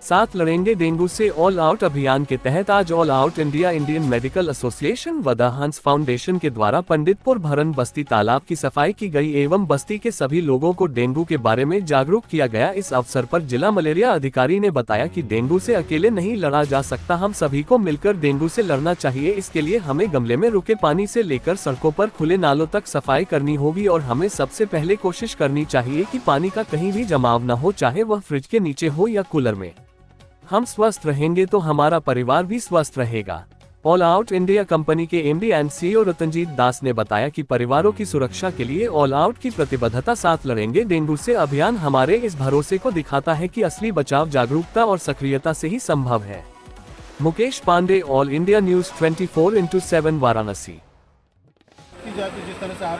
साथ लड़ेंगे डेंगू से ऑल आउट अभियान के तहत आज all out India Indian medical association व द हंस फाउंडेशन के द्वारा पंडितपुर भरन बस्ती तालाब की सफाई की गई एवं बस्ती के सभी लोगों को डेंगू के बारे में जागरूक किया गया। इस अवसर पर जिला मलेरिया अधिकारी ने बताया कि डेंगू से अकेले नहीं लड़ा जा सकता, हम सभी को मिलकर डेंगू से लड़ना चाहिए। इसके लिए हमें गमले में रुके पानी से लेकर सड़कों पर खुले नालों तक सफाई करनी होगी और हमें सबसे पहले कोशिश करनी चाहिए कि पानी का कहीं भी जमाव न हो, चाहे वह फ्रिज के नीचे हो या कूलर में। हम स्वस्थ रहेंगे तो हमारा परिवार भी स्वस्थ रहेगा। ऑल आउट इंडिया कंपनी के एमडी एंड सीईओ रतनजीत दास ने बताया कि परिवारों की सुरक्षा के लिए ऑल आउट की प्रतिबद्धता साथ लड़ेंगे डेंगू से अभियान हमारे इस भरोसे को दिखाता है कि असली बचाव जागरूकता और सक्रियता से ही संभव है। Mukesh Pandey, all India news 24/7 Varanasi. जिस तरह से आप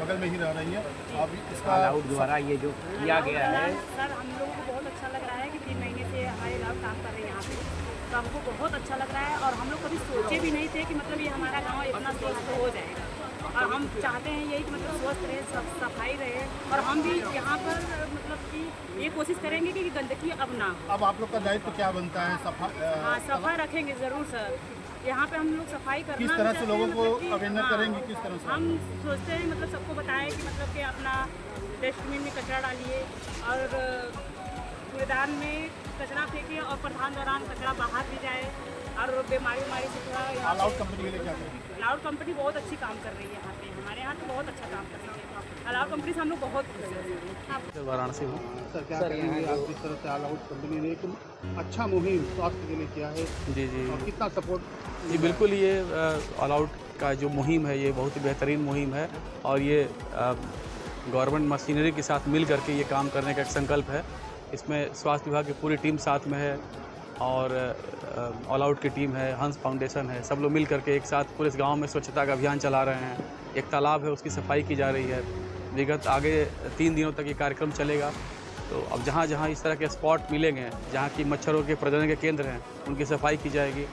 बगल में ही रह रही हैं, आप इसका आउट द्वारा ये जो किया गया है सर, हम लोगों को बहुत अच्छा लग रहा है कि 3 महीने से हमारे गाँव काम कर रहे हैं यहाँ पे, तो हमको बहुत अच्छा लग रहा है। और हम लोग कभी सोचे भी नहीं थे कि मतलब ये हमारा गांव इतना स्वस्थ हो जाएगा। और हम चाहते हैं यही कि मतलब स्वस्थ रहे, सफाई रहे, और हम भी यहाँ पर मतलब कि ये कोशिश करेंगे कि गंदगी अब ना हो। अब आप लोग का दायित्व क्या बनता है? हाँ, सफाई रखेंगे ज़रूर सर। यहाँ पे हम लोग सफाई करना किस तरह से लोगों को मतलब अवेयरनेस करेंगे? किस तरह से हम सोचते हैं मतलब सबको बताएं कि मतलब कि अपना डस्टबिन में कचरा डालिए और कूड़ेदान में कचरा फेंकिए और प्रधान दौरान कचरा बाहर भी जाए और बीमारी से थोड़ा। ऑल आउट कंपनी के लिए क्या करेंगे? ऑल आउट कंपनी बहुत अच्छी काम कर रही है यहाँ पे, हमारे यहाँ तो बहुत अच्छा काम कर रही है। ऑल आउट कंपनी से हम लोग बहुत खुश हैं। वाराणसी हूँ सर, क्या करेंगे आप जिस तरह से ऑल आउट कंपनी ने एक अच्छा मुहिम स्वास्थ्य के लिए किया है? जी और कितना सपोर्ट? जी बिल्कुल, ये ऑल आउट का जो मुहिम है ये बहुत ही बेहतरीन मुहिम है और ये गवर्नमेंट मशीनरी के साथ मिल करके ये काम करने का एक संकल्प है। इसमें स्वास्थ्य विभाग की पूरी टीम साथ में है और ऑल आउट की टीम है, हंस फाउंडेशन है, सब लोग मिल करके एक साथ पूरे गांव में स्वच्छता का अभियान चला रहे हैं। एक तालाब है, उसकी सफाई की जा रही है। विगत आगे 3 दिनों तक ये कार्यक्रम चलेगा। तो अब जहाँ जहाँ इस तरह के स्पॉट मिलेंगे, जहाँ की मच्छरों के प्रजनन के केंद्र हैं, उनकी सफाई की जाएगी।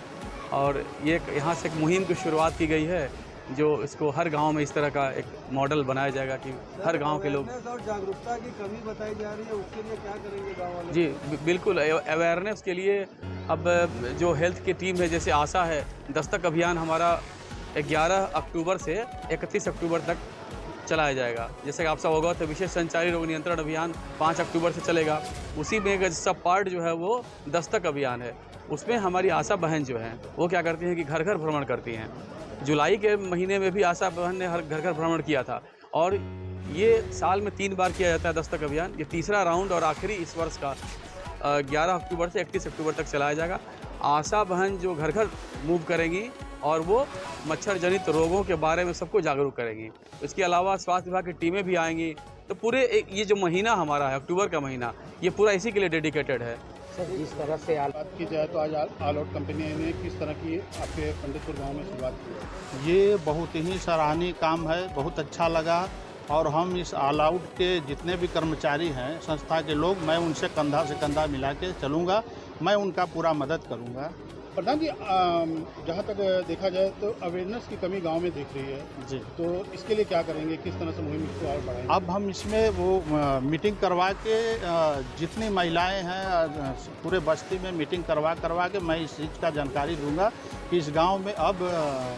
और ये यहाँ से एक मुहिम की शुरुआत की गई है जो इसको हर गांव में इस तरह का एक मॉडल बनाया जाएगा कि हर गांव के लोग। और जागरूकता की कमी बताई जा रही है, उसके लिए क्या करेंगे गाँव वाले? जी बिल्कुल, अवेयरनेस के लिए अब जो हेल्थ की टीम है, जैसे आशा है, दस्तक अभियान हमारा 11 अक्टूबर से 31 अक्टूबर तक चलाया जाएगा। जैसे कि आप सब होगा तो विशेष संचारी रोग नियंत्रण अभियान 5 अक्टूबर से चलेगा। उसी में एक सब पार्ट जो है वो दस्तक अभियान है। उसमें हमारी आशा बहन जो हैं वो क्या करती हैं कि घर घर भ्रमण करती हैं। जुलाई के महीने में भी आशा बहन ने हर घर घर भ्रमण किया था और ये साल में 3 बार किया जाता है दस्तक अभियान। ये तीसरा राउंड और आखिरी इस वर्ष का 11 अक्टूबर से 31 अक्टूबर तक चलाया जाएगा। आशा बहन जो घर घर मूव करेंगी और वो मच्छर जनित रोगों के बारे में सबको जागरूक करेंगी। इसके अलावा स्वास्थ्य विभाग की टीमें भी आएंगी। तो पूरे ये जो महीना हमारा है, अक्टूबर का महीना, ये पूरा इसी के लिए डेडिकेटेड है। जिस तरह से बात की जाए तो आज ऑल आउट कंपनी ने किस तरह की आपके पंडितपुर गांव में शुरुआत की? ये बहुत ही सराहनीय काम है, बहुत अच्छा लगा। और हम इस ऑल आउट के जितने भी कर्मचारी हैं, संस्था के लोग, मैं उनसे कंधा से कंधा मिला के चलूँगा, मैं उनका पूरा मदद करूँगा। प्रधान जी, जहाँ तक देखा जाए तो अवेयरनेस की कमी गांव में दिख रही है जी, तो इसके लिए क्या करेंगे? किस तरह से मुहिम को और बढ़ाएंगे? अब हम इसमें वो मीटिंग करवा के जितनी महिलाएं हैं पूरे बस्ती में मीटिंग करवा के मैं इस चीज़ का जानकारी दूंगा कि इस गांव में अब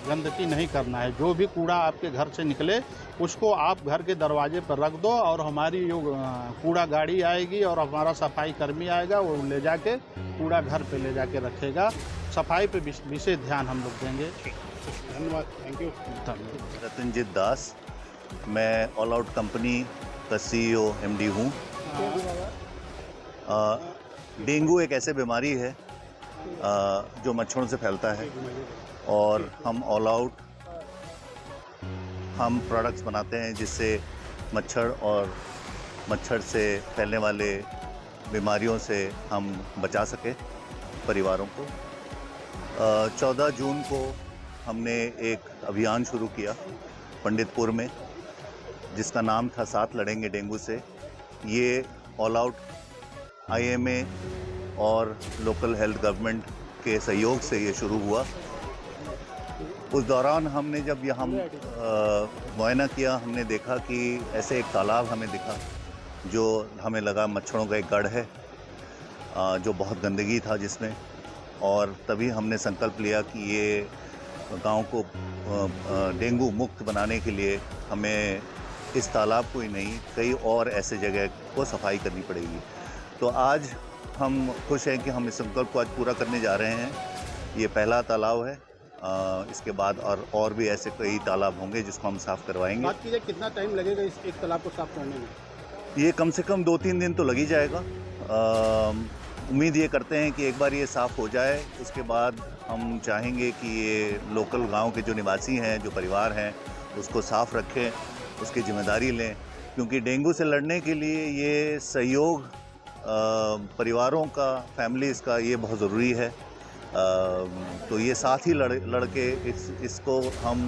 गंदगी नहीं करना है। जो भी कूड़ा आपके घर से निकले उसको आप घर के दरवाजे पर रख दो और हमारी जो कूड़ा गाड़ी आएगी और हमारा सफाई कर्मी आएगा, वो ले जाके कूड़ा घर पे ले जाके रखेगा। सफाई पे विशेष ध्यान हम लोग देंगे। धन्यवाद, थैंक यू। धन्यवाद। रतनजीत दास, मैं ऑल आउट कंपनी का सीईओ एमडी हूँ। डेंगू एक ऐसे बीमारी है जो मच्छरों से फैलता है और हम ऑल आउट हम प्रोडक्ट्स बनाते हैं जिससे मच्छर से फैलने वाले बीमारियों से हम बचा सके परिवारों को। 14 जून को हमने एक अभियान शुरू किया पंडितपुर में जिसका नाम था साथ लड़ेंगे डेंगू से। ये ऑल आउट आईएमए और लोकल हेल्थ गवर्नमेंट के सहयोग से ये शुरू हुआ। उस दौरान हमने जब यहाँ मुआयना किया, हमने देखा कि ऐसे एक तालाब हमें दिखा जो हमें लगा मच्छरों का एक गढ़ है। जो बहुत गंदगी था जिसमें, और तभी हमने संकल्प लिया कि ये गांव को डेंगू मुक्त बनाने के लिए हमें इस तालाब को ही नहीं, कई और ऐसे जगह को सफाई करनी पड़ेगी। तो आज हम खुश हैं कि हम इस संकल्प को आज पूरा करने जा रहे हैं। ये पहला तालाब है, इसके बाद और भी ऐसे कई तालाब होंगे जिसको हम साफ़ करवाएंगे। बात कीजिए कितना टाइम लगेगा इस एक तालाब को साफ करने में? ये कम से कम 2-3 दिन तो लग ही जाएगा। उम्मीद ये करते हैं कि एक बार ये साफ़ हो जाए, उसके बाद हम चाहेंगे कि ये लोकल गांव के जो निवासी हैं, जो परिवार हैं, उसको साफ़ रखें, उसकी जिम्मेदारी लें, क्योंकि डेंगू से लड़ने के लिए ये सहयोग परिवारों का, फैमिलीज़ का ये बहुत ज़रूरी है। तो ये साथ ही लड़ के इसको हम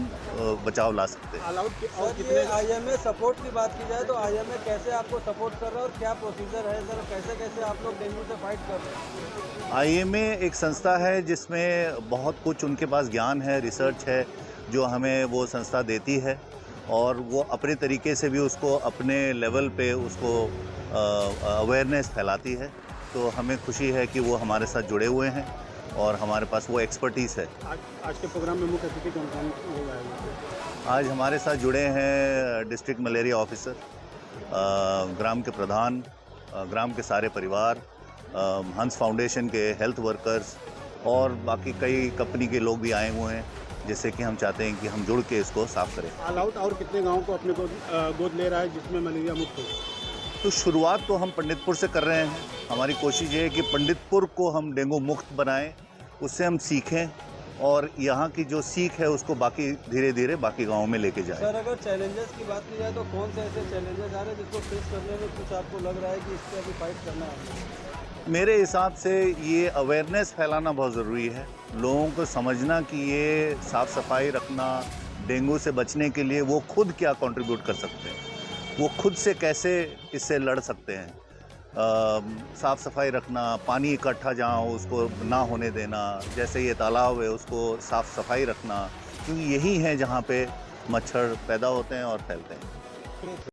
बचाव ला सकते हैं। और कितने IMA सपोर्ट की बात की जाए तो IMA कैसे आपको सपोर्ट कर रहा है और क्या प्रोसीजर है सर, कैसे कैसे आप लोग डेंगू से फाइट कर रहे हैं? IMA एक संस्था है जिसमें बहुत कुछ उनके पास ज्ञान है, रिसर्च है, जो हमें वो संस्था देती है, और वो अपने तरीके से भी उसको अपने लेवल पे उसको अवेयरनेस फैलाती है। तो हमें खुशी है कि वो हमारे साथ जुड़े हुए हैं और हमारे पास वो एक्सपर्टीज़ है। आज के प्रोग्राम में मुख्य अतिथि कौन हो जाएगा? आज हमारे साथ जुड़े हैं डिस्ट्रिक्ट मलेरिया ऑफिसर, ग्राम के प्रधान, ग्राम के सारे परिवार, हंस फाउंडेशन के हेल्थ वर्कर्स, और बाकी कई कंपनी के लोग भी आए हुए हैं, जिससे कि हम चाहते हैं कि हम जुड़ के इसको साफ़ करें। ऑल आउट और कितने गाँव को अपने को गोद ले रहा है जिसमें मलेरिया मुक्त हो? तो शुरुआत तो हम पंडितपुर से कर रहे हैं। हमारी कोशिश ये है कि पंडितपुर को हम डेंगू मुक्त बनाएं, उससे हम सीखें, और यहाँ की जो सीख है उसको बाकी धीरे धीरे बाकी गाँव में लेके जाएं। सर अगर चैलेंजेस की बात की जाए तो कौन से ऐसे चैलेंजेस आ रहे हैं जिसको फेस करने में कुछ आपको लग रहा है कि इससे अभी फाइट करना है? मेरे हिसाब से ये अवेयरनेस फैलाना बहुत ज़रूरी है, लोगों को समझना कि ये साफ़ सफाई रखना, डेंगू से बचने के लिए वो खुद क्या कंट्रीब्यूट कर सकते हैं, वो खुद से कैसे इससे लड़ सकते हैं। साफ़ सफाई रखना, पानी इकट्ठा जहाँ हो उसको ना होने देना, जैसे ये तालाब है उसको साफ़ सफाई रखना, क्योंकि यही है जहाँ पे मच्छर पैदा होते हैं और फैलते हैं।